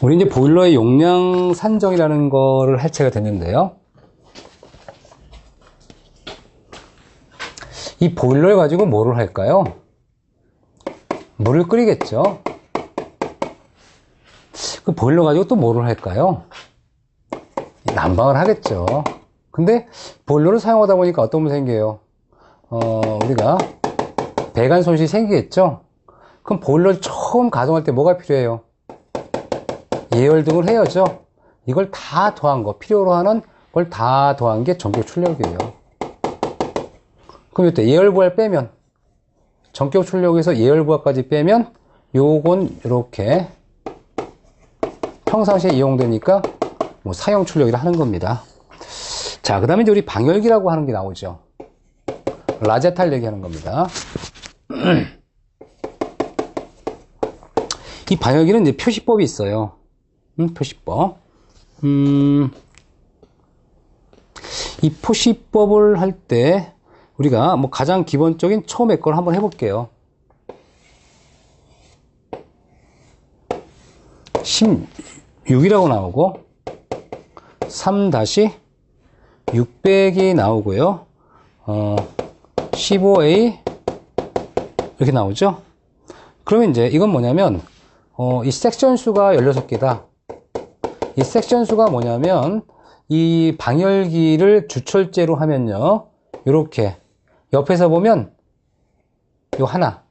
우리 이제 보일러의 용량 산정이라는 거를 할 차례가 됐는데요. 이 보일러를 가지고 뭐를 할까요? 물을 끓이겠죠. 그 보일러 가지고 또 뭐를 할까요? 난방을 하겠죠. 근데 보일러를 사용하다 보니까 어떤 문제 생겨요? 우리가 배관 손실이 생기겠죠. 그럼 보일러를 처음 가동할 때 뭐가 필요해요? 예열등을 해야죠. 이걸 다 더한 거, 필요로 하는 걸 다 더한 게 전격 출력이에요. 그럼 이때 예열부하를 빼면, 전격 출력에서 예열부하까지 빼면 요건 이렇게 평상시에 이용되니까 뭐 사용 출력이라 하는 겁니다. 자, 그 다음에 이제 우리 방열기라고 하는 게 나오죠. 라제탈 얘기하는 겁니다. 이 방열기는 이제 표시법이 있어요. 표시법. 이 표시법을 할 때 우리가 뭐 가장 기본적인 처음에 걸 한번 해볼게요. 16이라고 나오고 3-600이 나오고요. 15A 이렇게 나오죠. 그러면 이제 이건 뭐냐면 이 섹션 수가 16개다. 이 섹션 수가 뭐냐면 이 방열기를 주철제로 하면요, 요렇게 옆에서 보면 요 하나,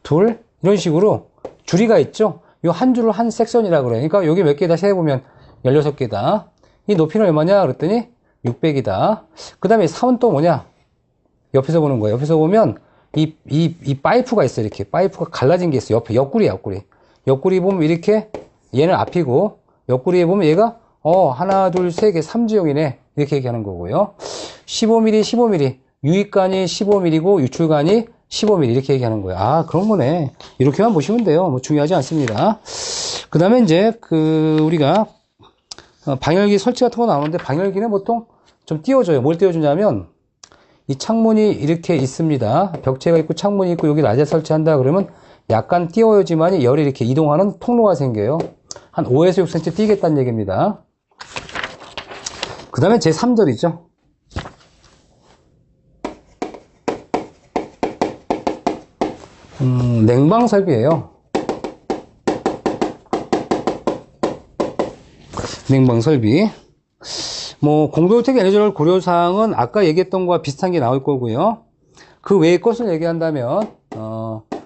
둘 이런 식으로 줄이가 있죠. 요 한 줄을 한 섹션이라고 그래요. 그러니까 여기 몇 개다 세보면 16개다. 이 높이는 얼마냐 그랬더니 600이다. 그 다음에 3은 또 뭐냐, 옆에서 보는 거예요. 옆에서 보면 이 파이프가 있어요. 이렇게 파이프가 갈라진 게 있어요. 옆에 옆구리에 옆구리 보면 이렇게 얘는 앞이고, 옆구리에 보면 얘가 하나 둘 세 개 3지형이네 이렇게 얘기하는 거고요. 15mm 15mm 유입관이 15mm고 유출관이 15mm 이렇게 얘기하는 거예요. 아, 그런 거네. 이렇게만 보시면 돼요. 뭐 중요하지 않습니다. 그 다음에 이제 우리가 방열기 설치 같은 거 나오는데, 방열기는 보통 좀 띄워줘요. 뭘 띄워주냐면 이 창문이 이렇게 있습니다. 벽체가 있고 창문이 있고 여기 라제 설치한다 그러면 약간 띄워야지만 열이 이렇게 이동하는 통로가 생겨요. 한 5에서 6cm 띄겠다는 얘기입니다. 그 다음에 제 3절이죠. 냉방 설비예요. 냉방 설비. 뭐 공동주택 에너지를 고려사항은 아까 얘기했던 거와 비슷한 게 나올 거고요. 그 외의 것을 얘기한다면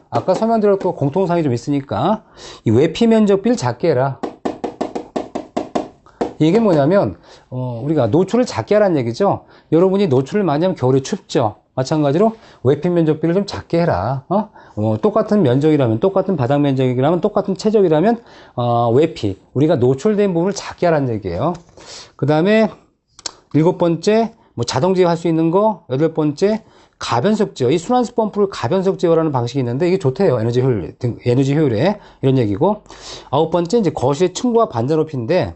아까 설명드렸고 공통사항이 좀 있으니까 이 외피 면적비를 작게 해라. 이게 뭐냐면 우리가 노출을 작게 하라는 얘기죠. 여러분이 노출을 많이 하면 겨울에 춥죠. 마찬가지로 외피 면적비를 좀 작게 해라. 똑같은 면적이라면, 똑같은 바닥 면적이라면, 똑같은 최적이라면 외피, 우리가 노출된 부분을 작게 하라는 얘기예요. 그 다음에 7번째 뭐 자동 제어할 수 있는 거. 8번째 가변석 제어. 이 순환수 펌프를 가변석 제어라는 방식이 있는데 이게 좋대요. 에너지 효율에 이런 얘기고. 9번째 이제 거실의 층고와 반자 높이인데,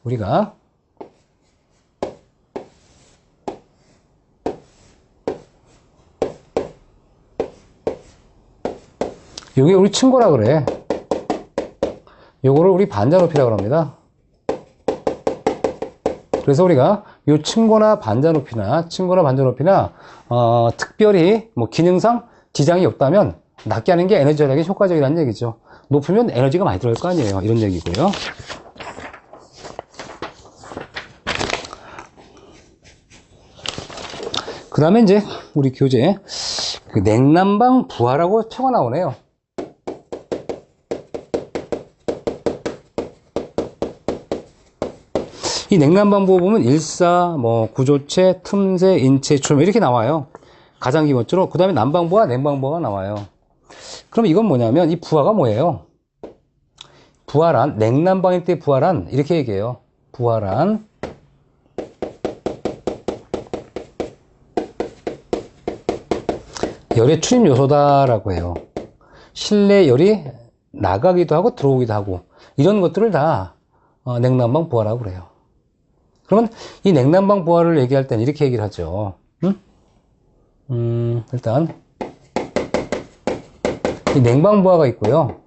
우리가 요게 우리 층고라 그래. 요거를 우리 반자 높이라고 합니다. 그래서 우리가 요 층고나 반자 높이나 특별히 뭐 기능상 지장이 없다면 낮게 하는 게 에너지 절약에 효과적이라는 얘기죠. 높으면 에너지가 많이 들어갈 거 아니에요. 이런 얘기고요. 그 다음에 이제 우리 교재 냉난방 부하라고 표가 나오네요. 이 냉난방 부하 보면 일사, 뭐 구조체, 틈새, 인체, 출마 이렇게 나와요. 가장 기본적으로. 그 다음에 난방 부하, 냉방 부하가 나와요. 그럼 이건 뭐냐면 이 부하가 뭐예요? 부하란, 냉난방일 때 부하란 이렇게 얘기해요. 부하란 열의 출입 요소다라고 해요. 실내 열이 나가기도 하고 들어오기도 하고 이런 것들을 다 냉난방 부하라고 그래요. 그러면 이 냉난방 부하를 얘기할 때는 이렇게 얘기를 하죠. 일단 이 냉방부하가 있고요.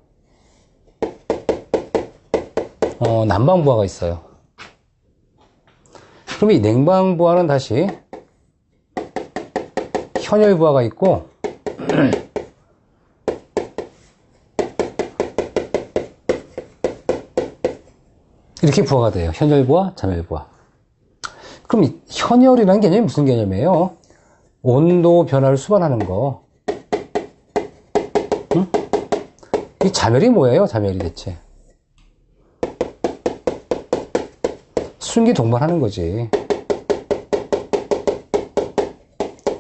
난방부하가 있어요. 그럼 이 냉방부하는 다시 현열부하가 있고, 이렇게 부하가 돼요. 현열부하, 잠열부하. 그럼 이 현열이라는 개념이 무슨 개념이에요? 온도 변화를 수반하는 거. 응? 이 잠열이 뭐예요? 잠열이 대체 순기 동반하는 거지.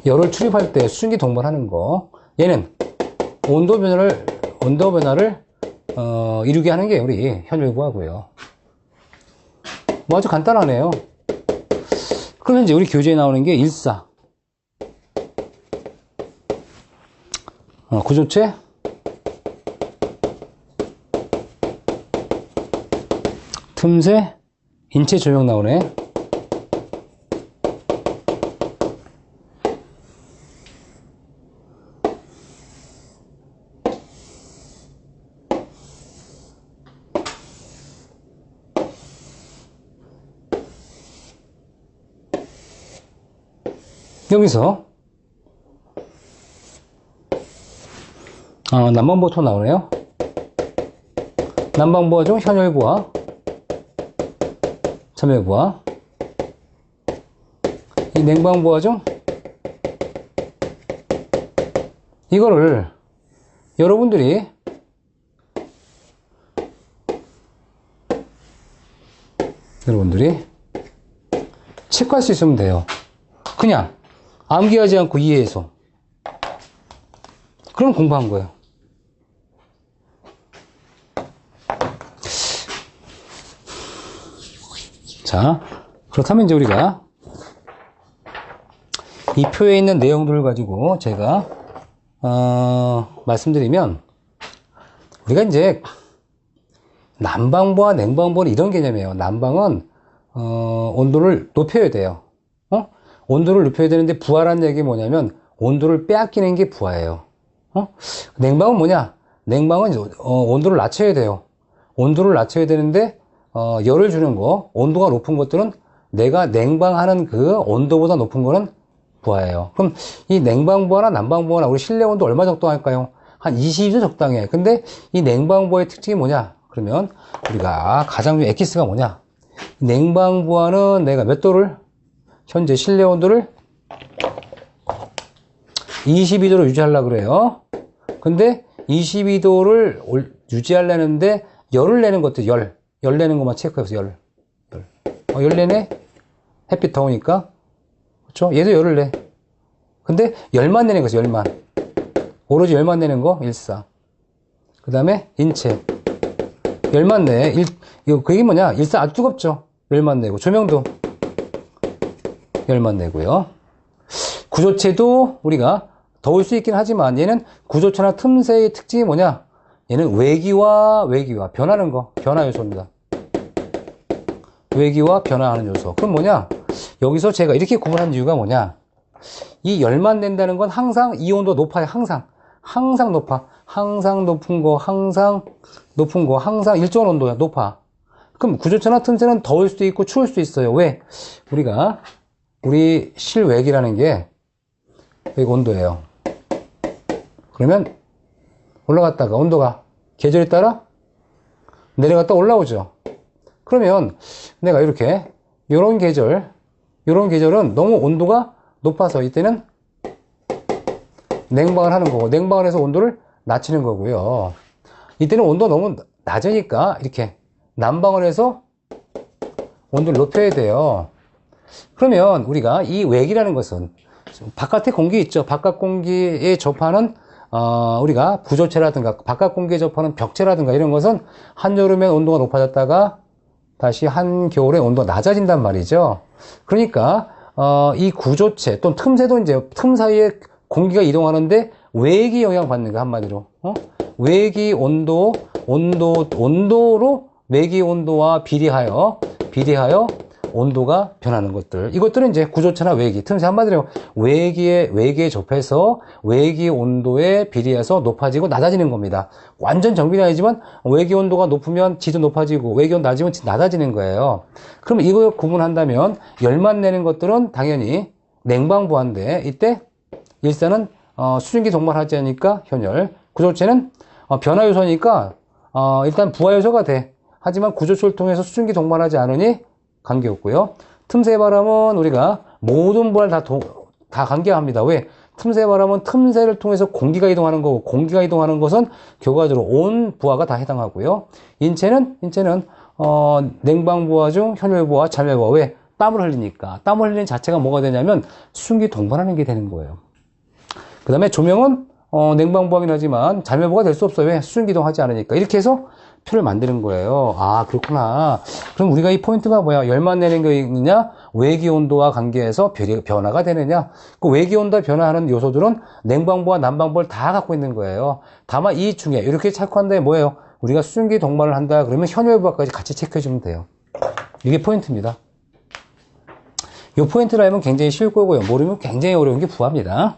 열을 출입할 때 순기 동반하는 거. 얘는 온도 변화를 이루게 하는 게 우리 현열부하고요. 뭐 아주 간단하네요. 그러면 이제 우리 교재에 나오는 게 일사. 구조체, 틈새, 인체 조명 나오네. 여기서 난방부하 또 나오네요. 난방부하 중 현열부하, 잠열부하. 이 냉방부하 중 이거를 여러분들이 체크할 수 있으면 돼요. 그냥 암기하지 않고 이해해서. 그럼 공부한 거예요. 자, 그렇다면 이제 우리가 이 표에 있는 내용들을 가지고 제가 말씀드리면, 우리가 이제 난방부와 냉방부는 이런 개념이에요. 난방은 온도를 높여야 돼요. 온도를 높여야 되는데, 부하라는 얘기 뭐냐면 온도를 빼앗기는 게 부하예요. 냉방은 뭐냐? 냉방은 온도를 낮춰야 돼요. 온도를 낮춰야 되는데 열을 주는 거, 온도가 높은 것들은 내가 냉방하는 그 온도보다 높은 거는 부하예요. 그럼 이 냉방부하나 난방부하나 우리 실내 온도 얼마 적당할까요? 한 22도 적당해. 근데 이 냉방부하의 특징이 뭐냐? 그러면 우리가 가장 중요한 엑기스가 뭐냐? 냉방부하는 내가 몇 도를, 현재 실내 온도를 22도로 유지하려고 그래요. 근데 22도를 유지하려는데 열을 내는 것도 열 내는 것만 체크해서 열 내네? 햇빛 더우니까. 그렇죠? 얘도 열을 내. 근데 열만 내는 거죠. 열만. 오로지 열만 내는 거 일사. 그 다음에 인체 열만 내. 그게 뭐냐? 일사 아주 뜨겁죠. 열만 내고, 조명도 열만 내고요. 구조체도 우리가 더울 수 있긴 하지만, 얘는 구조체나 틈새의 특징이 뭐냐? 얘는 외기와 변하는 거, 변화 요소입니다. 외기와 변화하는 요소. 그럼 뭐냐? 여기서 제가 이렇게 구분한 이유가 뭐냐? 이 열만 낸다는 건 항상 이 온도 높아요. 항상 높아. 항상 높은 거, 항상 일정한 온도야. 높아. 그럼 구조체나 틈새는 더울 수도 있고 추울 수도 있어요. 왜? 우리 실외기라는 게 여기 온도예요. 그러면 올라갔다가 온도가 계절에 따라 내려갔다 올라오죠. 그러면 내가 이렇게 요런 계절은 너무 온도가 높아서 이때는 냉방을 하는 거고, 냉방을 해서 온도를 낮추는 거고요. 이때는 온도가 너무 낮으니까 이렇게 난방을 해서 온도를 높여야 돼요. 그러면 우리가 이 외기라는 것은 바깥에 공기 있죠. 바깥 공기에 접하는 우리가 부조체라든가 바깥 공기에 접하는 벽체라든가 이런 것은 한여름에 온도가 높아졌다가 다시 한겨울에 온도가 낮아진단 말이죠. 그러니까 이 구조체 또는 틈새도 이제 틈 사이에 공기가 이동하는데 외기 영향 받는 거, 한마디로 외기 온도로 외기 온도와 비례하여 온도가 변하는 것들. 이것들은 이제 구조차나 외기, 틈새 한마디로 외기에 접해서 외기 온도에 비례해서 높아지고 낮아지는 겁니다. 완전 정비는 아니지만 외기 온도가 높으면 지도 높아지고 외기 온도 낮으면 낮아지는 거예요. 그럼 이거 구분한다면 열만 내는 것들은 당연히 냉방부하인데 이때 일산은 수증기 동반하지 않으니까 현열, 구조체는 변화 요소니까 일단 부하 요소가 돼. 하지만 구조체를 통해서 수증기 동반하지 않으니 관계없고요. 틈새 바람은 우리가 모든 부하를 다 관계합니다. 왜? 틈새 바람은 틈새를 통해서 공기가 이동하는 거고, 공기가 이동하는 것은 결과적으로 온 부하가 다 해당하고요. 인체는 냉방 부하 중 현열 부하, 잔열 부하. 왜? 땀을 흘리니까. 땀을 흘리는 자체가 뭐가 되냐면 수증기 동반하는 게 되는 거예요. 그 다음에 조명은 냉방 부하긴 하지만 잔열 부하가 될 수 없어요. 왜? 수증기 이동하지 않으니까. 이렇게 해서 표를 만드는 거예요. 아, 그렇구나. 그럼 우리가 이 포인트가 뭐야? 열만 내는 게 있느냐? 외기 온도와 관계해서 변화가 되느냐? 그 외기 온도가 변화하는 요소들은 냉방부와 난방부를 다 갖고 있는 거예요. 다만 이 중에 이렇게 체크한다면 뭐예요? 우리가 수증기 동반을 한다 그러면 현열부하까지 같이 체크해 주면 돼요. 이게 포인트입니다. 이 포인트를 알면 굉장히 쉬울 거고요. 모르면 굉장히 어려운 게 부하입니다.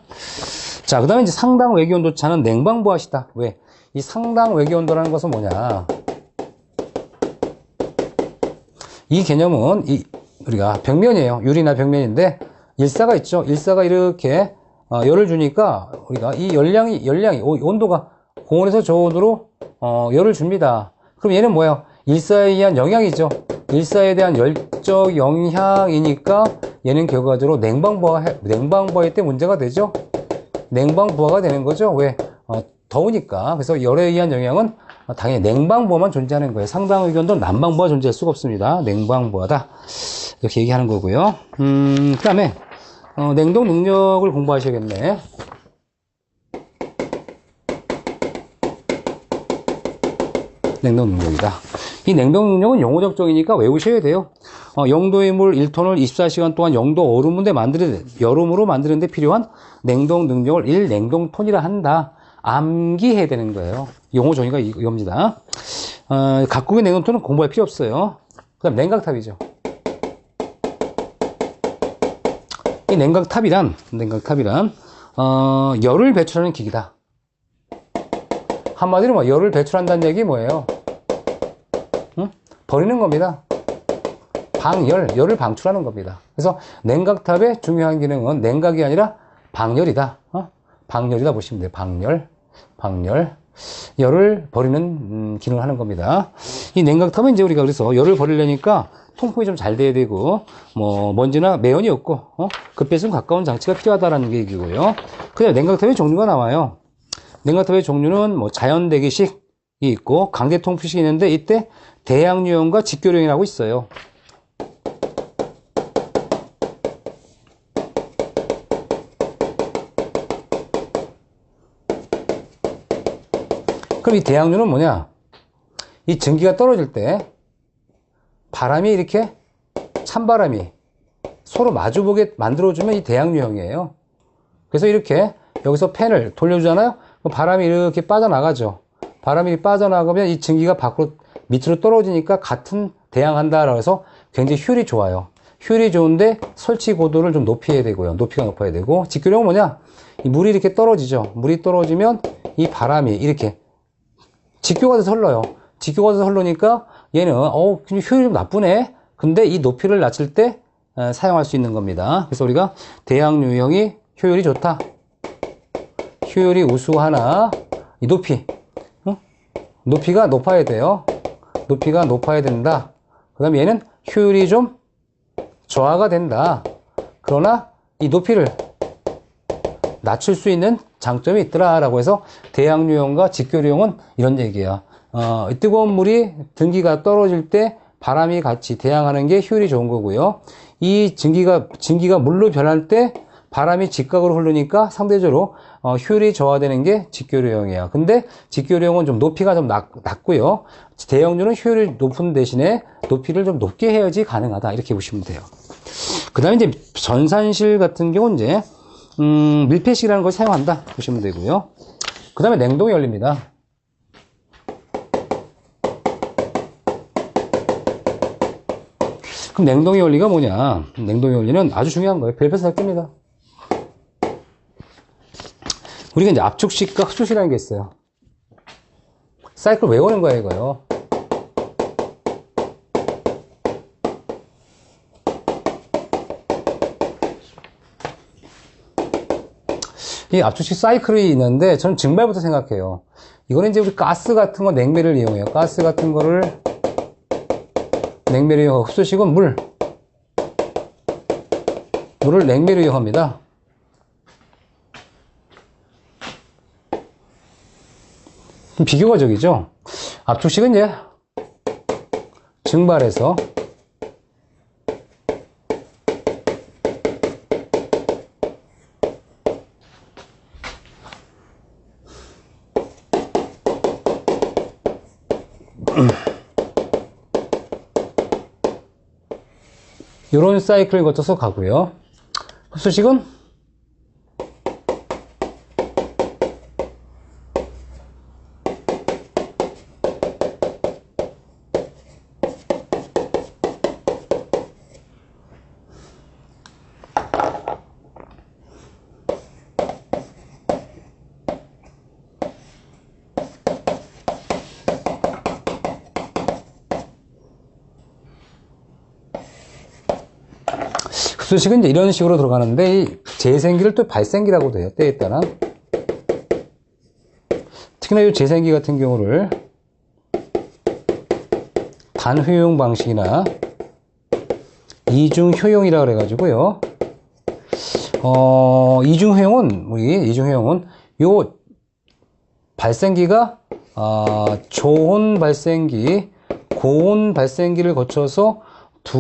자, 그 다음에 이제 상당 외기 온도차는 냉방부하시다. 왜? 이 상당 외기 온도라는 것은 뭐냐? 이 개념은 우리가 벽면이에요. 유리나 벽면인데 일사가 있죠. 일사가 이렇게 열을 주니까 우리가 이 열량이 온도가 고온에서 저온으로 열을 줍니다. 그럼 얘는 뭐예요? 일사에 의한 영향이죠. 일사에 대한 열적 영향이니까 얘는 결과적으로 냉방부하일 때 문제가 되죠. 냉방부하가 되는 거죠. 왜? 더우니까. 그래서 열에 의한 영향은 당연히 냉방부하만 존재하는 거예요. 상당 의견도 난방부하 존재할 수가 없습니다. 냉방부하다. 이렇게 얘기하는 거고요. 그 다음에 냉동 능력을 공부하셔야겠네. 냉동 능력이다. 이 냉동 능력은 용어 적정이니까 외우셔야 돼요. 0도의 물 1톤을 24시간 동안 0도 여름으로 만드는데 필요한 냉동 능력을 1냉동톤이라 한다. 암기해야 되는 거예요. 용어 정의가 이겁니다. 각국의 냉동톤은 공부할 필요 없어요. 그 다음 냉각탑이죠. 이 냉각탑이란 열을 배출하는 기기다. 한마디로 뭐 열을 배출한다는 얘기 뭐예요? 응? 버리는 겁니다. 열을 방출하는 겁니다. 그래서 냉각탑의 중요한 기능은 냉각이 아니라 방열이다. 방열이다 보시면 돼요. 방열. 열을 버리는 기능을 하는 겁니다. 이 냉각탑은 이제 우리가 그래서 열을 버리려니까 통풍이 좀 잘 돼야 되고, 먼지나 매연이 없고, 급배수에 가까운 장치가 필요하다라는 게 얘기고요. 그래서 냉각탑의 종류가 나와요. 냉각탑의 종류는 자연 대기식이 있고, 강제 통풍식이 있는데, 이때 대양유형과 직교류형이라고 있어요. 그럼 이 대양유는 뭐냐? 이 증기가 떨어질 때 바람이 이렇게 찬바람이 서로 마주보게 만들어주면 이 대양유형이에요. 그래서 이렇게 여기서 팬을 돌려주잖아요. 그럼 바람이 이렇게 빠져나가죠. 바람이 빠져나가면 이 증기가 밑으로 떨어지니까 같은 대양한다라고 해서 굉장히 효율이 좋아요. 효율이 좋은데 설치 고도를 좀 높여야 되고요. 높이가 높아야 되고, 직교류형은 뭐냐? 이 물이 이렇게 떨어지죠. 물이 떨어지면 이 바람이 이렇게 직교가 돼서 흘러요. 직교가 돼서 흐르니까 얘는 효율이 좀 나쁘네. 근데 이 높이를 낮출 때 사용할 수 있는 겁니다. 그래서 우리가 대양유형이 효율이 좋다. 효율이 우수하나 이 높이가 높아야 돼요. 높이가 높아야 된다. 그 다음에 얘는 효율이 좀 저하가 된다. 그러나 이 높이를 낮출 수 있는 장점이 있더라라고 해서 대양유형과 직교류형은 이런 얘기야. 뜨거운 물이 등기가 떨어질 때 바람이 같이 대양하는 게 효율이 좋은 거고요. 이 증기가 물로 변할 때 바람이 직각으로 흐르니까 상대적으로 효율이 저하되는 게 직교류형이야. 근데 직교류형은 좀 높이가 좀 낮고요. 대양유는 효율이 높은 대신에 높이를 좀 높게 해야지 가능하다. 이렇게 보시면 돼요. 그 다음에 이제 전산실 같은 경우는 이제 밀폐식이라는 걸 사용한다 보시면 되고요. 그 다음에 냉동이 열립니다. 그럼 냉동의 원리가 뭐냐? 냉동의 원리는 아주 중요한 거예요. 별표에서 잘 뜹니다. 우리가 이제 압축식과 흡수식이라는 게 있어요. 사이클 외우는 거예요, 이거요. 이 압축식 사이클이 있는데 저는 증발부터 생각해요. 이거는 이제 우리 가스 같은 거 냉매를 이용해요. 가스 같은 거를 냉매를 이용하고, 흡수식은 물을 냉매를 이용합니다. 비교과적이죠. 압축식은 이제 증발해서 이런 사이클을 거쳐서 가고요. 흡수식은 흡수식은 이제 이런 식으로 들어가는데, 이 재생기를 또 발생기라고 돼요. 때에 따라. 특히나 이 재생기 같은 경우를 단효용 방식이나 이중효용이라 그래가지고요. 이중효용은 요 발생기가 초온 발생기, 고온 발생기를 거쳐서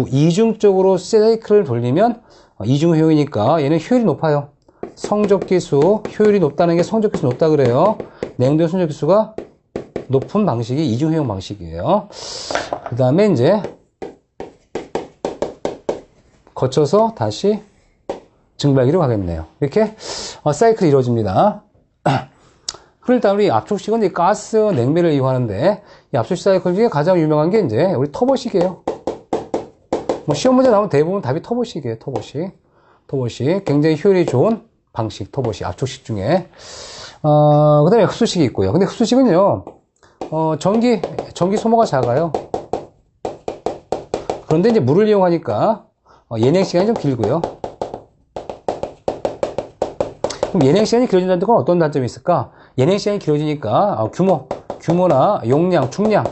이중적으로 사이클을 돌리면 이중효용이니까 얘는 효율이 높아요. 성적기수, 효율이 높다는 게 성적기수 높다 그래요. 냉동의 성적기수가 높은 방식이 이중효용 방식이에요. 그 다음에 이제 거쳐서 다시 증발기로 가겠네요. 이렇게 사이클이 이루어집니다. 그럼 일단 우리 압축식은 이제 가스 냉매를 이용하는데, 이 압축식 사이클 중에 가장 유명한 게 이제 우리 터보식이에요. 뭐 시험 문제 나오면 대부분 답이 터보식이에요. 터보식. 굉장히 효율이 좋은 방식, 터보식, 압축식 중에. 그 다음에 흡수식이 있고요. 근데 흡수식은요, 전기 소모가 작아요. 그런데 이제 물을 이용하니까, 예냉 시간이 좀 길고요. 그럼 예냉 시간이 길어진다는 건 어떤 단점이 있을까? 예냉 시간이 길어지니까, 규모나 용량, 충량,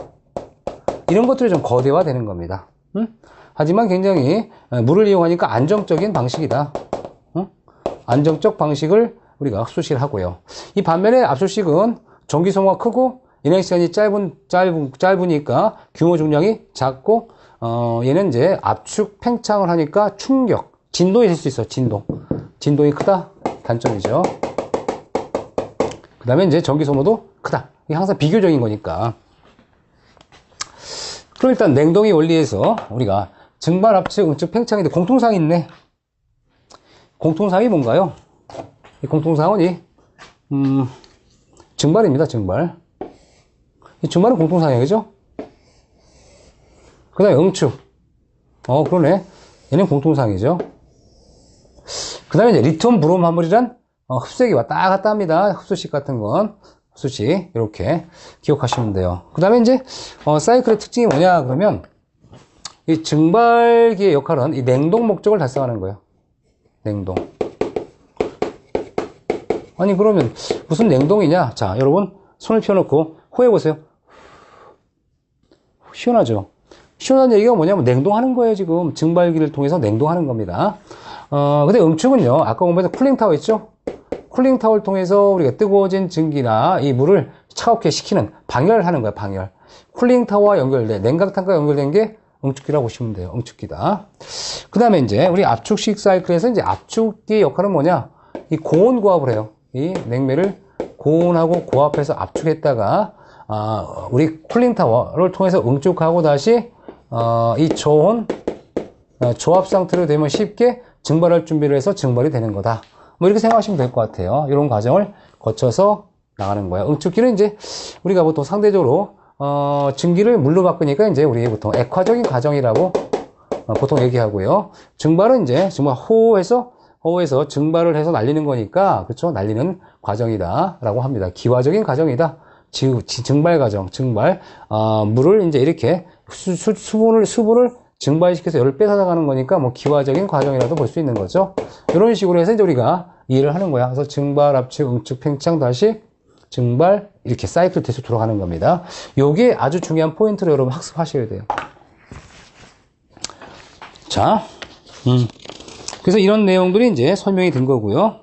이런 것들이 좀 거대화되는 겁니다. 하지만 굉장히 물을 이용하니까 안정적인 방식이다. 안정적 방식을 우리가 흡수식을 하고요. 이 반면에 압축식은 전기 소모가 크고 예냉 시간이 짧으니까 규모 중량이 작고, 얘는 이제 압축 팽창을 하니까 충격, 진동이 있을 수 있어요. 진동이 크다. 단점이죠. 그 다음에 이제 전기 소모도 크다. 이게 항상 비교적인 거니까. 그럼 일단 냉동의 원리에서 우리가 증발, 압축, 응축, 팽창인데 공통사항이 있네. 공통사항이 뭔가요? 이 공통사항은 증발입니다. 증발. 이 증발은 공통사항이에요. 그죠? 그 다음에 응축. 그러네. 얘는 공통사항이죠. 그 다음에 이제 리튬 브롬 화물이란 흡수액이 왔다 갔다 합니다. 흡수식 같은 건. 흡수식. 이렇게 기억하시면 돼요. 그 다음에 이제 사이클의 특징이 뭐냐 그러면, 이 증발기의 역할은 이 냉동 목적을 달성하는 거예요. 냉동. 아니 그러면 무슨 냉동이냐? 자, 여러분 손을 펴놓고 호해보세요. 시원하죠? 시원한 얘기가 뭐냐면 냉동하는 거예요. 지금 증발기를 통해서 냉동하는 겁니다. 근데 응축은요, 아까 공부해서 쿨링타워 있죠? 쿨링타워를 통해서 우리가 뜨거워진 증기나 이 물을 차갑게 식히는, 방열하는 거예요. 방열. 쿨링타워와 연결된, 냉각탄과 연결된 게 응축기라고 보시면 돼요. 응축기다. 그 다음에 이제 우리 압축식 사이클에서 이제 압축기의 역할은 뭐냐? 이 고온 고압을 해요. 이 냉매를 고온하고 고압해서 압축했다가 우리 쿨링타워를 통해서 응축하고 다시 이 저온 조합 상태로 되면 쉽게 증발할 준비를 해서 증발이 되는 거다. 뭐 이렇게 생각하시면 될 것 같아요. 이런 과정을 거쳐서 나가는 거예요. 응축기는 이제 우리가 보통 상대적으로 증기를 물로 바꾸니까 이제 우리 보통 액화적인 과정이라고 보통 얘기하고요. 증발은 이제 정말 호에서 증발을 해서 날리는 거니까, 그렇죠? 날리는 과정이다라고 합니다. 기화적인 과정이다. 증발 과정, 물을 이제 이렇게 수분을 증발시켜서 열을 뺏어나가는 거니까 뭐 기화적인 과정이라도 볼 수 있는 거죠. 이런 식으로 해서 이제 우리가 이해를 하는 거야. 그래서 증발, 압축, 응축, 팽창, 다시 증발, 이렇게 사이클 계속 돌아가는 겁니다. 요게 아주 중요한 포인트로 여러분 학습하셔야 돼요. 자, 그래서 이런 내용들이 이제 설명이 된 거고요.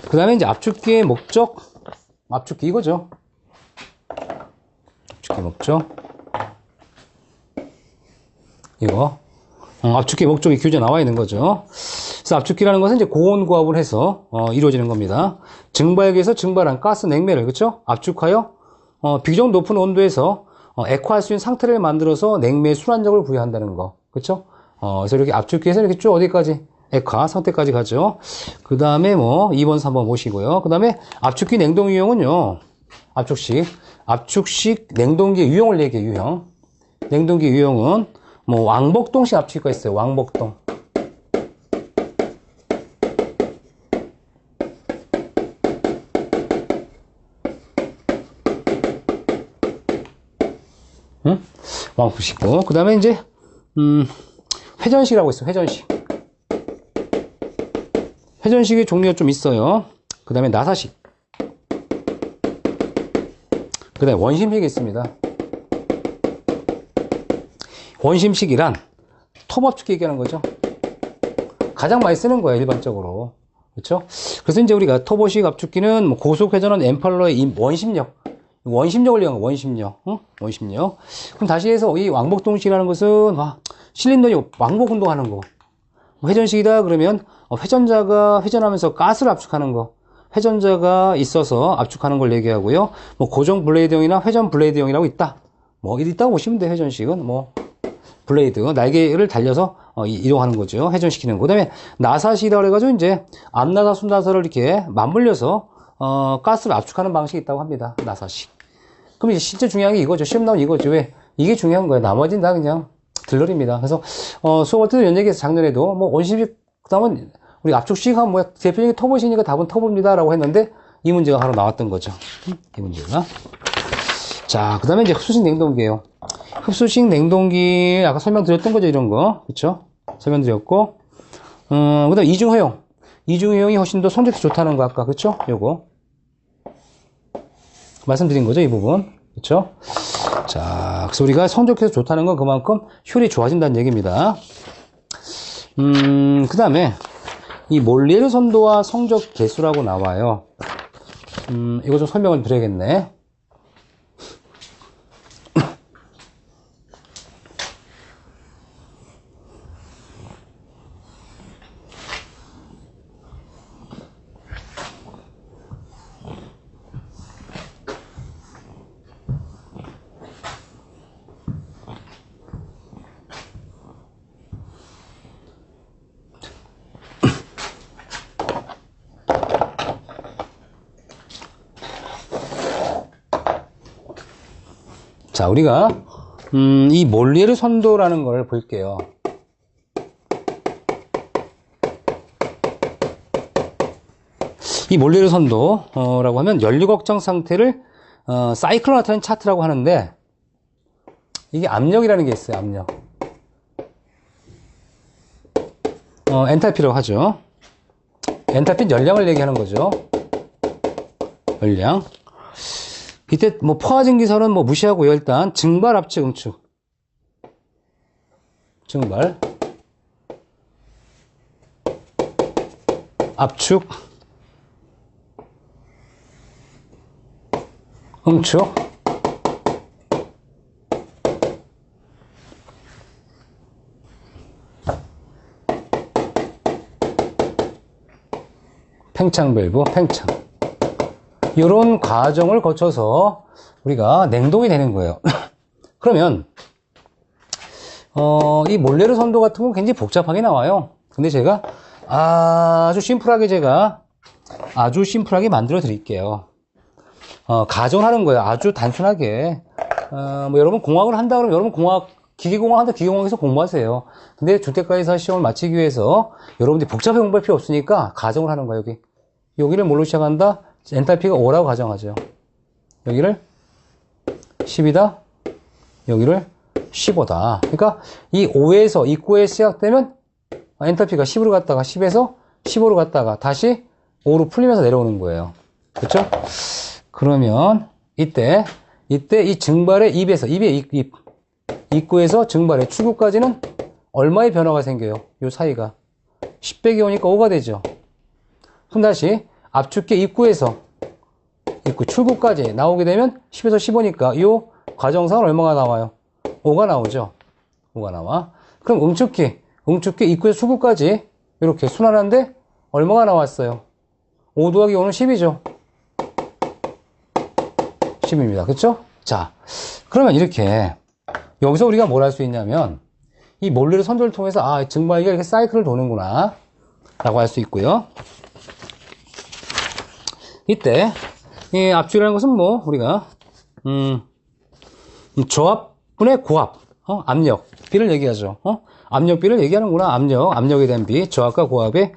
그 다음에 이제 압축기의 목적, 압축기 이거죠. 압축기 목적. 이거. 압축기 목적이 교재 나와 있는 거죠. 그래서 압축기라는 것은 이제 고온 고압을 해서, 이루어지는 겁니다. 증발기에서 증발한 가스 냉매를, 그쵸? 압축하여, 비교적 높은 온도에서, 액화할 수 있는 상태를 만들어서 냉매에 순환력을 부여한다는 거. 그쵸? 그래서 이렇게 압축기에서 이렇게 쭉 어디까지? 액화 상태까지 가죠. 그 다음에 2번, 3번 보시고요. 그 다음에 압축기 냉동 유형은요. 압축식 냉동기 유형을 얘기해요, 유형. 냉동기 유형은 왕복동식 압축기가 있어요, 왕복동. 응? 왕복식이고. 그 다음에 이제, 회전식이라고 있어요, 회전식. 회전식의 종류가 좀 있어요. 그 다음에 나사식. 그 다음에 원심식이 있습니다. 원심식이란 톱압축기 얘기하는 거죠. 가장 많이 쓰는 거예요, 일반적으로. 그렇죠? 그래서 이제 우리가 터보식 압축기는 고속 회전은 엠팔러의 원심력을 이용한 원심력. 원심력. 그럼 다시 해서 이 왕복동식이라는 것은 실린더에 왕복 운동하는 거. 회전식이다 그러면 회전자가 회전하면서 가스를 압축하는 거. 회전자가 있어서 압축하는 걸 얘기하고요. 고정 블레이드형이나 회전 블레이드형이라고 있다. 있다고 보시면 돼요. 회전식은 블레이드, 날개를 달려서 이동하는 거죠. 회전시키는 거. 그 다음에 나사식이라고 해가지고 이제 앞나사, 순나사를 이렇게 맞물려서 가스를 압축하는 방식이 있다고 합니다. 나사식. 그럼 이제 진짜 중요한 게 이거죠. 시험 나온 이거죠. 왜? 이게 중요한 거예요. 나머지는 다 그냥 들러리입니다. 그래서 수업할 때도 연예기에서 작년에도 원심식, 그 다음은 우리 압축식 하면 대표적인 터보식이니까 답은 터보입니다 라고 했는데 이 문제가 바로 나왔던 거죠. 이 문제가. 자, 그 다음에 이제 흡수식 냉동기예요. 흡수식 냉동기 아까 설명드렸던 거죠, 이런 거. 그쵸? 설명드렸고 그 다음에 이중허용. 이중허용이 훨씬 더 손질이 좋다는 거 아까, 그쵸? 요거 말씀드린 거죠, 이 부분. 그쵸? 자, 그래서 우리가 성적해서 좋다는 건 그만큼 효율이 좋아진다는 얘기입니다. 그 다음에 이 몰리에르 선도와 성적 개수라고 나와요. 이거 좀 설명을 드려야겠네. 자, 우리가 이 몰리에르 선도라는 걸 볼게요. 이 몰리에르 선도라고 하면 연료 걱정 상태를 사이클로 나타내는 차트라고 하는데 이게 압력이라는 게 있어요. 압력. 엔탈피라고 하죠. 엔탈피는 열량을 얘기하는 거죠. 열량. 이때 포화증기설은 무시하고요. 일단 증발, 압축, 응축. 증발, 압축, 응축. 팽창 밸브, 팽창. 이런 과정을 거쳐서 우리가 냉동이 되는 거예요. 그러면 이 몰레르 선도 같은 건 굉장히 복잡하게 나와요. 근데 제가 아주 심플하게 만들어 드릴게요. 가정하는 거예요. 아주 단순하게. 여러분 공학을 한다 그러면 여러분 공학 기계공학 기계공학에서 공부하세요. 근데 주택가에서 시험을 마치기 위해서 여러분들이 복잡하게 공부할 필요 없으니까 가정을 하는 거야, 여기. 여기를 뭘로 시작한다? 엔탈피가 5라고 가정하죠. 여기를 10이다. 여기를 15다. 그러니까 이 5에서 입구에 시작되면 엔탈피가 10으로 갔다가 10에서 15로 갔다가 다시 5로 풀리면서 내려오는 거예요. 그렇죠? 그러면 이때 이 증발의 입의 입구에서 증발의 출구까지는 얼마의 변화가 생겨요? 요 사이가 10백이 오니까 5가 되죠. 그럼 다시 압축계 입구에서 입구 출구까지 나오게 되면 10에서 15니까 이 과정상은 얼마가 나와요? 5가 나오죠. 5가 나와. 그럼 응축기 입구에서 출구까지 이렇게 순환하는데 얼마가 나왔어요? 5 더하기 5는 10이죠. 10입니다. 그쵸? 자, 그러면 이렇게 여기서 우리가 뭘 할 수 있냐면 이 몰레르 선조를 통해서 아, 증발기가 이렇게 사이클을 도는구나 라고 할 수 있고요. 이때 이 압축이라는 것은 뭐 우리가 저압분의 고압, 압력비를 얘기하죠. 압력비를 얘기하는구나. 압력에 대한 비, 저압과 고압의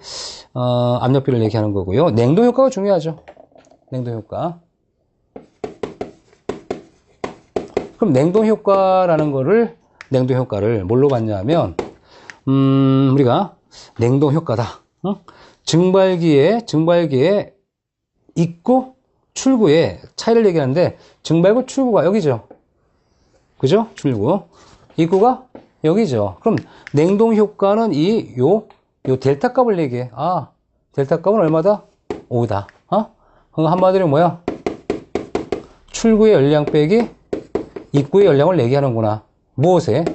압력비를 얘기하는 거고요. 냉동 효과가 중요하죠. 냉동 효과. 그럼 냉동 효과를 뭘로 봤냐면 우리가 냉동 효과다. 증발기의 입구, 출구의 차이를 얘기하는데 증발구, 출구가 여기죠. 그죠? 출구. 입구가 여기죠. 그럼 냉동 효과는 요 델타 값을 얘기해. 아, 델타 값은 얼마다? 5다. 그럼 한마디로 뭐야? 출구의 열량 빼기 입구의 열량을 얘기하는구나. 무엇에?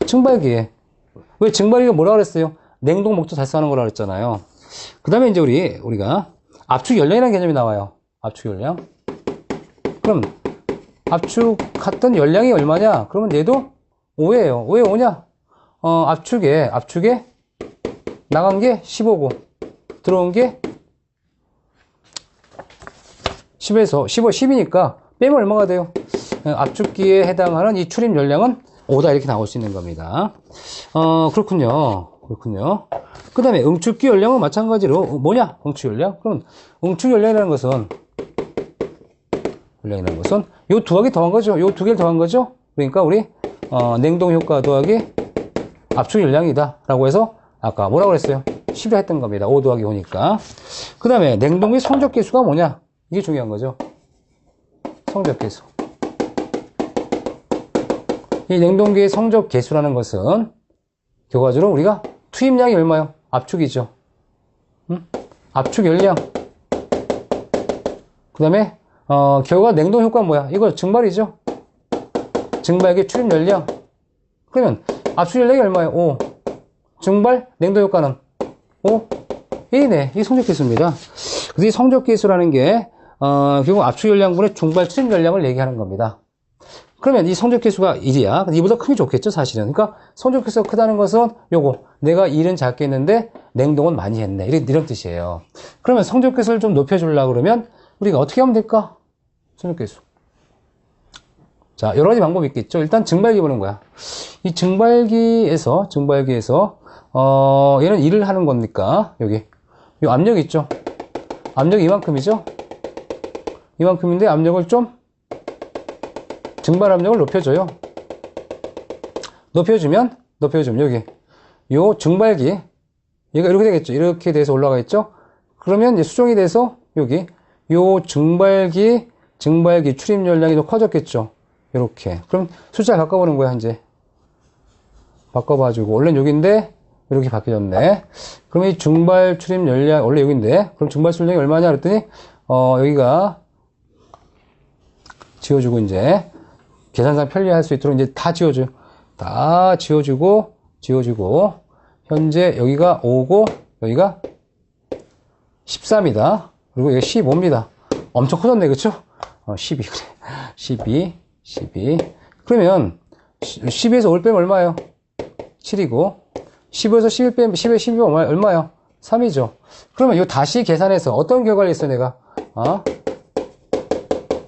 증발기에. 왜 증발기가 뭐라 그랬어요? 냉동 목적 달성하는 거라 그랬잖아요. 그 다음에 이제 우리가 압축 열량이라는 개념이 나와요. 압축 열량. 그럼 압축했던 열량이 얼마냐? 그러면 얘도 5예요. 왜 5냐? 압축에 나간 게 15고 들어온 게 10에서 15, 10이니까 빼면 얼마가 돼요? 압축기에 해당하는 이 출입 열량은 5다 이렇게 나올 수 있는 겁니다. 그렇군요. 그 다음에 응축기 열량은 마찬가지로 뭐냐? 응축 열량? 그럼 응축 열량이라는 것은 요 두 개를 더한 거죠. 요 두 개를 더한 거죠. 그러니까 우리 냉동 효과 더하기 압축 열량이다 라고 해서 아까 뭐라고 그랬어요? 10을 했던 겁니다. 5 더하기 5니까. 그 다음에 냉동기 성적계수가 뭐냐? 이게 중요한 거죠. 성적계수. 이 냉동기의 성적계수라는 것은 결과적으로 우리가 투입량이 얼마요? 압축이죠. 압축 열량. 그 다음에 결과 냉동 효과는 뭐야? 이거 증발이죠. 증발기 출입 열량. 그러면 압축 열량이 얼마예요? 5. 증발 냉동 효과는 5. 1이네. 이게 성적계수입니다. 그래서 이 성적계수라는 게 결국 압축 열량분의 중발 출입 열량을 얘기하는 겁니다. 그러면 이 성적계수가 1이야. 이보다 크면 좋겠죠, 사실은. 그러니까 성적계수가 크다는 것은 요거 내가 1은 작게 했는데 냉동은 많이 했네. 이런 뜻이에요. 그러면 성적계수를 좀 높여주려고 그러면 우리가 어떻게 하면 될까? 성적계수. 자, 여러 가지 방법이 있겠죠. 일단 증발기 보는 거야. 이 증발기에서 얘는 일을 하는 겁니까? 여기 요 압력 있죠. 압력이 이만큼이죠. 이만큼인데 압력을 좀 증발 압력을 높여줘요. 높여주면 여기 요 증발기 얘가 이렇게 되겠죠. 이렇게 돼서 올라가 있죠. 그러면 이제 수정이 돼서 여기 요 증발기 출입 열량이 더 커졌겠죠. 이렇게. 그럼 숫자 바꿔보는 거야. 이제 바꿔봐주고 원래는 여기인데 이렇게 바뀌어졌네. 그럼 이 증발 출입 열량 원래 여기인데 그럼 증발 출력이 얼마냐 그랬더니 여기가 지워주고 이제 계산상 편리할 수 있도록 이제 다 지워줘요. 다 지워주고 현재 여기가 5고 여기가 13이다. 그리고 여기가 15입니다. 엄청 커졌네. 그쵸? 12 그래. 12 그러면 12에서 5 빼면 얼마예요? 7이고 15에서 11 빼면 10에 12면 얼마예요? 3이죠. 그러면 이거 다시 계산해서 어떤 결과를 했어 내가?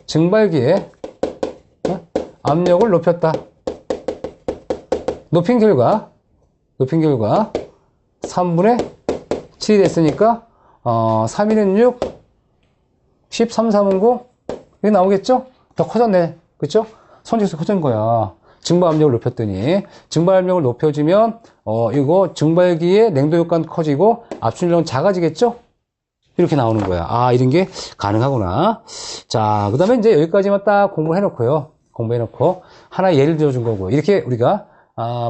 증발기에 압력을 높였다. 높인 결과 3분의 7이 됐으니까 3, 2는 6, 13, 3은 9 이게 나오겠죠? 더 커졌네. 그쵸? 성질에서 커진 거야. 증발 압력을 높였더니 증발 압력을 높여주면 이거 증발기의 냉도 효과는 커지고 압출력은 작아지겠죠? 이렇게 나오는 거야. 아, 이런 게 가능하구나. 자, 그 다음에 이제 여기까지만 딱 공부해놓고요. 공부해놓고 하나 예를 들어준 거고 이렇게 우리가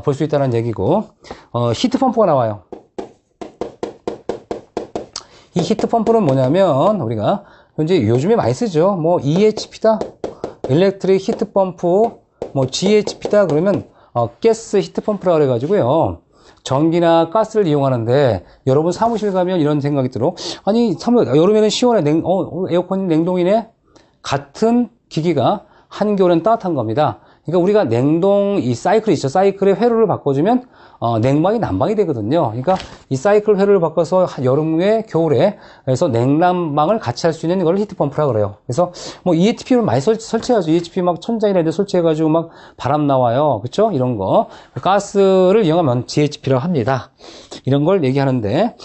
볼 수 있다는 얘기고 히트 펌프가 나와요. 이 히트 펌프는 뭐냐면 우리가 현재 요즘에 많이 쓰죠. 뭐 EHP다, 일렉트릭 히트 펌프, 뭐 GHP다 그러면 가스 히트 펌프라 그래가지고요. 전기나 가스를 이용하는데 여러분 사무실 가면 이런 생각이 들어. 아니 여름에는 시원해. 에어컨이 냉동이네. 같은 기기가 한겨울엔 따뜻한 겁니다. 그러니까 우리가 냉동 이 사이클 있죠. 사이클의 회로를 바꿔주면 냉방이 난방이 되거든요. 그러니까 이 사이클 회로를 바꿔서 여름에 겨울에 그래서 냉난방을 같이 할 수 있는 걸 히트펌프라 그래요. 그래서 뭐 EHP를 많이 설치하죠. EHP 막 천장이나 이런 데 설치해가지고 막 바람 나와요. 그렇죠? 이런 거 가스를 이용하면 GHP라고 합니다. 이런 걸 얘기하는데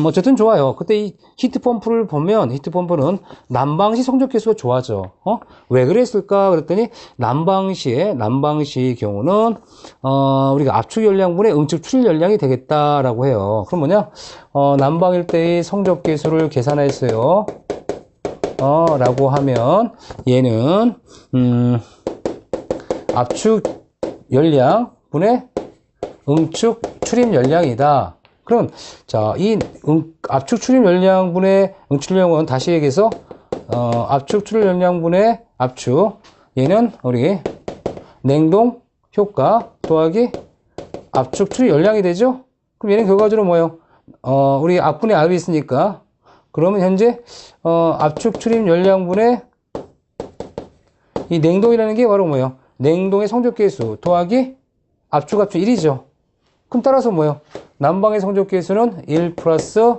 어쨌든 좋아요. 그때 이 히트펌프를 보면 히트펌프는 난방시 성적 개수가 좋아져. 왜 그랬을까 그랬더니 난방시의 경우는 우리가 압축 열량분의 응축 출입 열량이 되겠다라고 해요. 그럼 뭐냐? 난방일 때의 성적 개수를 계산했어요. 라고 하면 얘는 압축 열량 분의 응축 출입 열량이다. 그럼 자, 이 압축 출입 열량분의 응축 열량은 다시 얘기해서 압축 출입 열량분의 압축 얘는 우리 냉동 효과 더하기 압축 출입 열량이 되죠? 그럼 얘는 결과적으로 뭐예요? 우리 압분의 R이 있으니까 그러면 현재 압축 출입 열량분의 이 냉동이라는 게 바로 뭐예요? 냉동의 성적계수 더하기 압축 1이죠. 그럼 따라서 뭐예요? 난방의 성적계수는 1 플러스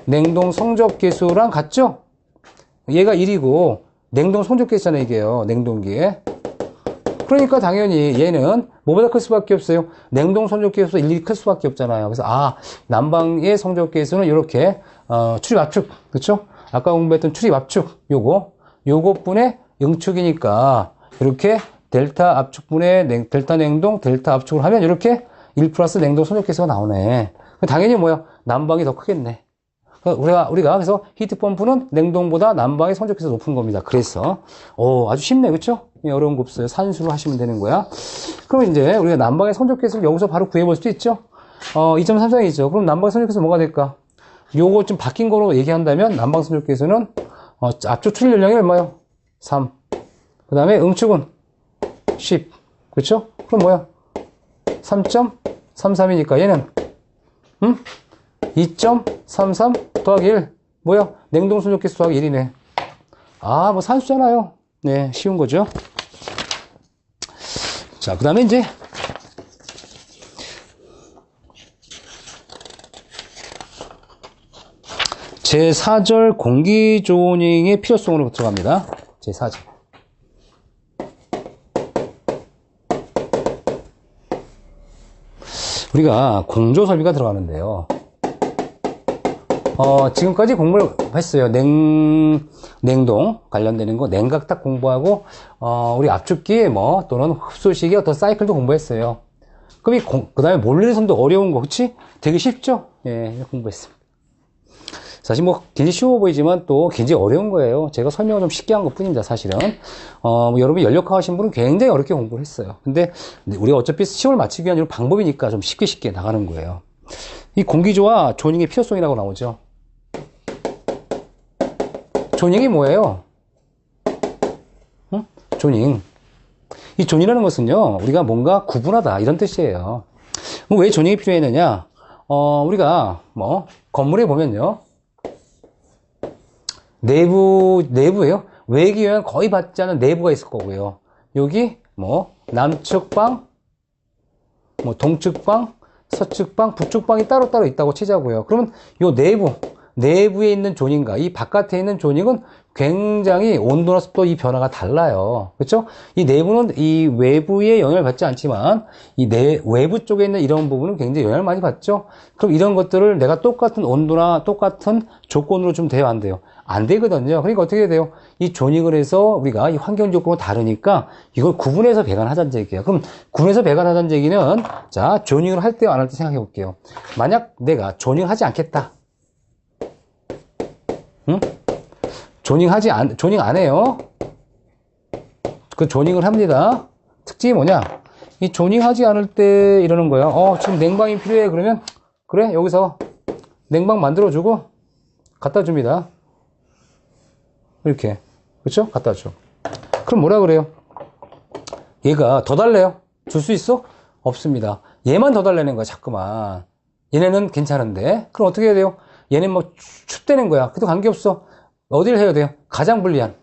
냉동 성적계수랑 같죠? 얘가 1이고 냉동 성적계수잖아요, 이게요. 냉동기에. 그러니까 당연히 얘는 뭐보다 클 수밖에 없어요. 냉동 성적계수보다 1이 클 수밖에 없잖아요. 그래서 난방의 성적계수는 이렇게 출입 압축, 그렇죠? 아까 공부했던 출입 압축 요것분의 응축이니까 이렇게 델타 압축분의 델타 냉동, 델타 압축을 하면 이렇게 1 플러스 냉동 성적계수가 나오네. 당연히 뭐야? 난방이 더 크겠네. 우리가 그래서 히트펌프는 냉동보다 난방의 성적계수가 높은 겁니다. 그래서 아주 쉽네, 그렇죠? 어려운 거 없어요. 산수로 하시면 되는 거야. 그럼 이제 우리가 난방의 성적계수를 여기서 바로 구해볼 수 있죠? 2.34이죠. 그럼 난방의 성적계수 뭐가 될까? 요거 좀 바뀐 거로 얘기한다면 난방 성적계수는 압축 출입 열량이 얼마요? 3. 그 다음에 응축은 10. 그렇죠? 그럼 뭐야? 3.33이니까 얘는 2.33 더하기 1 뭐야? 냉동 성적계수 더하기 1이네. 뭐 산수잖아요. 네, 쉬운 거죠. 자, 그 다음에 이제 제4절 공기조닝의 필요성으로 들어갑니다. 제4절. 우리가 공조 설비가 들어가는데요. 지금까지 공부를 했어요. 냉동 관련되는 거, 냉각 딱 공부하고, 우리 압축기 또는 흡수식의 어떤 사이클도 공부했어요. 그럼 그 다음에 몰리선도 어려운 거, 그치? 되게 쉽죠? 예, 공부했습니다. 사실 굉장히 쉬워 보이지만 또 굉장히 어려운 거예요. 제가 설명을 좀 쉽게 한 것 뿐입니다, 사실은. 여러분이 연력화 하신 분은 굉장히 어렵게 공부를 했어요. 근데 우리가 어차피 시험을 맞추기 위한 방법이니까 좀 쉽게 나가는 거예요. 이 공기조와 조닝의 필요성이라고 나오죠. 조닝이 뭐예요? 조닝. 이 조닝이라는 것은요, 우리가 뭔가 구분하다, 이런 뜻이에요. 왜 조닝이 필요했느냐? 우리가 건물에 보면요, 내부에요. 외기에는 거의 받지 않은 내부가 있을 거고요. 여기 남측방, 동측방, 서측방, 북측방이 따로따로 있다고 치자고요. 그러면 요 내부에 있는 조닝과 이 바깥에 있는 조닝은 굉장히 온도나 습도 이 변화가 달라요. 그렇죠? 이 내부는 이 외부에 영향을 받지 않지만 이 외부 쪽에 있는 이런 부분은 굉장히 영향을 많이 받죠. 그럼 이런 것들을 내가 똑같은 온도나 똑같은 조건으로 좀 돼야 안 돼요. 안 되거든요. 그러니까 어떻게 돼요? 이 조닝을 해서 우리가 이 환경 조건이 다르니까 이걸 구분해서 배관하자는 얘기예요. 그럼 구분해서 배관하자는 얘기는 자, 조닝을 할 때와 안 할 때 생각해 볼게요. 만약 내가 조닝을 하지 않겠다. 응? 조닝 안 해요. 그 조닝을 합니다. 특징이 뭐냐? 이 조닝 하지 않을 때 이러는 거야. 지금 냉방이 필요해. 그러면, 그래, 여기서 냉방 만들어주고, 갖다 줍니다. 이렇게. 그쵸? 갖다 줘. 그럼 뭐라 그래요? 얘가 더 달래요? 줄 수 있어? 없습니다. 얘만 더 달래는 거야, 자꾸만. 얘네는 괜찮은데. 그럼 어떻게 해야 돼요? 얘는 뭐 춥대는 거야. 그래도 관계없어. 어디를 해야 돼요? 가장 불리한,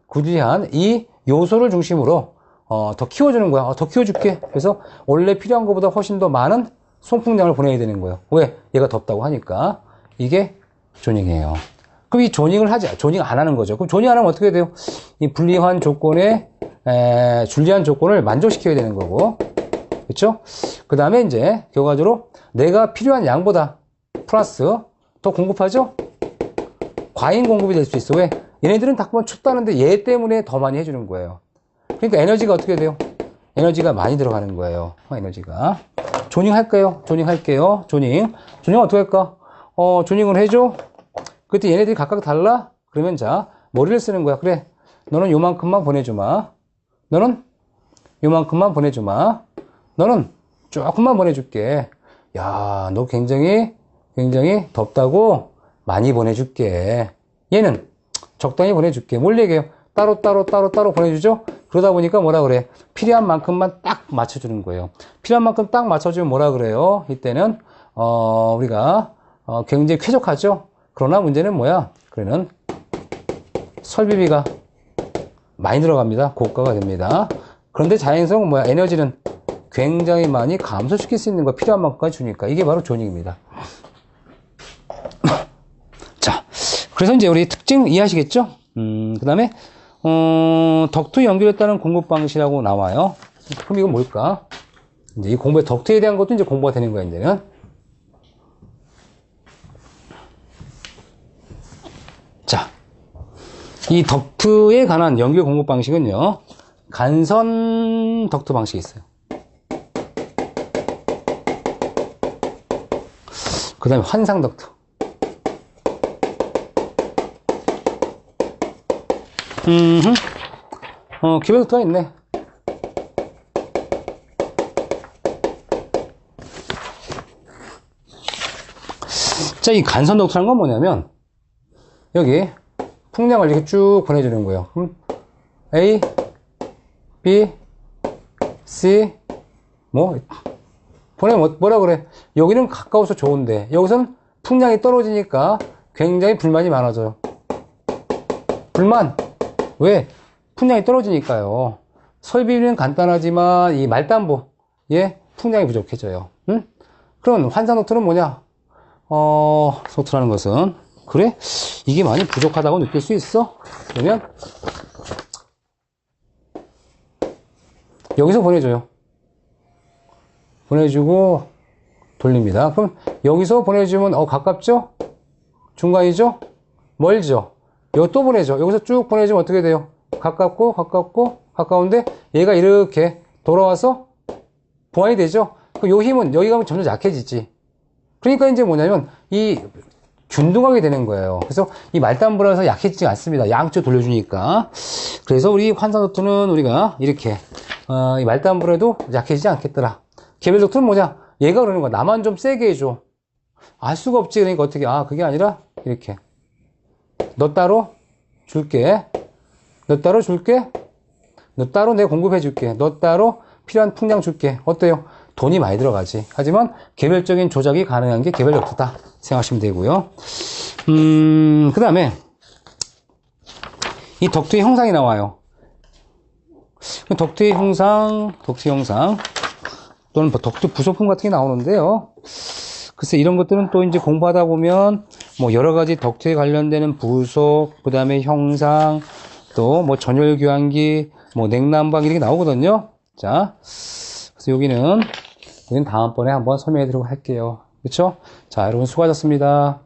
구리한 이 요소를 중심으로 더 키워주는 거야. 더 키워줄게. 그래서 원래 필요한 것보다 훨씬 더 많은 송풍량을 보내야 되는 거예요. 왜? 얘가 덥다고 하니까. 이게 조닝이에요. 그럼 이 조닝을 조닝 안 하는 거죠. 그럼 조닝 안 하면 어떻게 돼요? 이 불리한 조건에 줄리한 조건을 만족시켜야 되는 거고, 그렇죠? 그 다음에 이제 결과적으로 내가 필요한 양보다 플러스 더 공급하죠? 과잉 공급이 될 수 있어. 왜? 얘네들은 자꾸만 춥다는데 얘 때문에 더 많이 해주는 거예요. 그러니까 에너지가 어떻게 돼요? 에너지가 많이 들어가는 거예요. 에너지가. 조닝 할까요? 조닝 할게요. 조닝 어떻게 할까? 조닝을 해줘. 그때 얘네들이 각각 달라? 그러면 자, 머리를 쓰는 거야. 그래. 너는 요만큼만 보내주마. 너는 요만큼만 보내주마. 너는 조금만 보내줄게. 야, 너 굉장히 덥다고 많이 보내줄게. 얘는 적당히 보내줄게. 뭘 얘기해요? 따로 보내주죠? 그러다 보니까 뭐라 그래? 필요한 만큼만 딱 맞춰주는 거예요. 필요한 만큼 딱 맞춰주면 뭐라 그래요? 이때는, 우리가, 굉장히 쾌적하죠? 그러나 문제는 뭐야? 그래는 설비비가 많이 들어갑니다. 고가가 됩니다. 그런데 자연성은 뭐야? 에너지는 굉장히 많이 감소시킬 수 있는 거 필요한 만큼까지 주니까 이게 바로 조닝입니다. 자, 그래서 이제 우리 특징 이해하시겠죠? 그 다음에 덕트 연결했다는 공급 방식이라고 나와요. 그럼 이건 뭘까? 이제 이 공부의 덕트에 대한 것도 이제 공부가 되는 거야, 이제는. 자, 이 덕트에 관한 연결 공급 방식은요, 간선 덕트 방식이 있어요. 그 다음에 환상 덕트. 기본 덕트가 있네. 자, 이 간선 덕트라는 건 뭐냐면, 여기 풍량을 이렇게 쭉 보내주는 거예요. A, B, C, 보내면 뭐라 그래? 여기는 가까워서 좋은데, 여기서는 풍량이 떨어지니까 굉장히 불만이 많아져요. 불만. 왜? 풍량이 떨어지니까요. 설비는 간단하지만 이 말단부, 풍량이 부족해져요. 응? 그럼 환상 덕트는 뭐냐? 덕트라는 것은, 그래? 이게 많이 부족하다고 느낄 수 있어? 그러면 여기서 보내줘요. 보내주고 돌립니다. 그럼 여기서 보내주면 가깝죠? 중간이죠? 멀죠? 여기 또 보내죠. 여기서 쭉 보내주면 어떻게 돼요? 가까운데 얘가 이렇게 돌아와서 보완이 되죠? 그럼 요 힘은 여기 가면 점점 약해지지. 그러니까 이제 뭐냐면 이 균등하게 되는 거예요. 그래서 이 말단부라서 약해지지 않습니다. 양쪽 돌려주니까. 그래서 우리 환상 덕트는 우리가 이렇게 이 말단부라도 약해지지 않겠더라. 개별 덕트는 뭐냐? 얘가 그러는 거야. 나만 좀 세게 해줘. 알 수가 없지. 그러니까 어떻게? 그게 아니라 이렇게 너 따로 줄게. 너 따로 줄게. 너 따로 내가 공급해 줄게. 너 따로 필요한 풍량 줄게. 어때요? 돈이 많이 들어가지. 하지만 개별적인 조작이 가능한 게 개별 덕트다 생각하시면 되고요. 그 다음에 이 덕트의 형상이 나와요. 덕트의 형상 또는 덕트 부속품 같은 게 나오는데요. 글쎄, 이런 것들은 또 이제 공부하다 보면, 뭐, 여러 가지 덕트에 관련되는 부속, 그 다음에 형상, 또, 뭐, 전열 교환기, 뭐, 냉난방 이렇게 나오거든요. 자, 그래서 여기는 다음번에 한번 설명해 드리도록 할게요. 그쵸? 자, 여러분 수고하셨습니다.